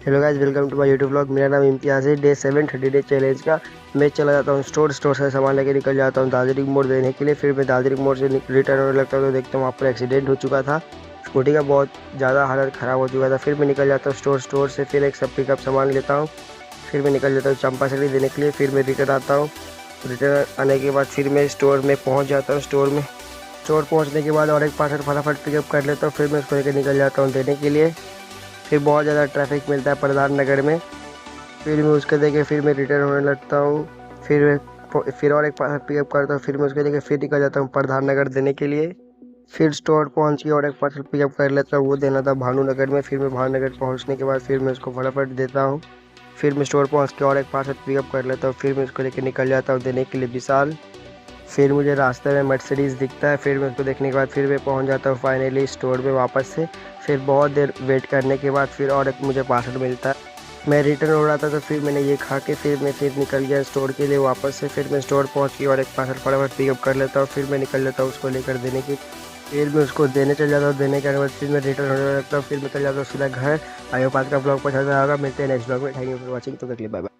Hello guys, welcome to my YouTube blog. मेरा नाम इम्तियाज़ है। डे 7 30 डे चैलेंज का मैं चला जाता हूँ स्टोर से सामान लेके निकल जाता हूँ दार्जिलिंग मोड़ देने के लिए। फिर मैं दार्जिलिंग मोड़ से रिटर्न होने लगता हूँ तो देखता हूँ वहाँ पर एक्सीडेंट हो चुका था। स्कूटी का बहुत ज़्यादा हालत ख़राब हो चुका था। फिर मैं निकल जाता हूँ स्टोर से फिर एक सब पिकअप सामान लेता हूँ। फिर मैं निकल जाता हूँ चंपासली देने के लिए। फिर मैं रिटर्न आता हूँ। रिटर्न आने के बाद फिर मैं स्टोर में पहुँच जाता हूँ। स्टोर पहुँचने के बाद और एक पार्सल फटाफट पिकअप कर लेता हूँ। फिर मैं उसको लेकर निकल जाता हूँ देने के लिए। फिर बहुत ज़्यादा ट्रैफिक मिलता है प्रधान नगर में। फिर मैं उसके देके फिर मैं रिटर्न होने लगता हूँ। फिर और एक पार्सल पिकअप करता हूँ। फिर मैं उसके देके फिर निकल जाता हूँ प्रधान नगर देने के लिए। फिर स्टोर पहुँच के और एक पार्सल पिकअप कर लेता हूँ, वो देना था भानुनगर में। फिर मैं भानुनगर पहुँचने के बाद फिर मैं उसको फटाफट देता हूँ। फिर मैं स्टोर पहुँच के और एक पार्सल पिकअप कर लेता हूँ। फिर मैं उसको लेकर निकल जाता हूँ देने के लिए विशाल। फिर मुझे रास्ते में मर्सिडीज़ दिखता है। फिर मैं उसको देखने के बाद फिर मैं पहुंच जाता हूँ फाइनली स्टोर में वापस से। फिर बहुत देर वेट करने के बाद फिर और एक मुझे पार्सल मिलता है। मैं रिटर्न हो रहा था तो फिर मैंने ये खा के फिर निकल गया स्टोर के लिए वापस से। फिर मैं स्टोर पहुंच के और एक पार्सल फटाफट पिकअप कर लेता हूँ। फिर मैं निकल जाता हूँ उसको लेकर देने की। फिर मैं उसको देने चल जाता हूँ। देने के बाद फिर मैं रिटर्न होने लगता हूँ। फिर मैं चल जाता हूँ सीधा घर। आई होप आज का ब्लॉग पसंद आया होगा। मिलते हैं नेक्स्ट ब्लॉग में। Thank you for watching. तो बाय बाय।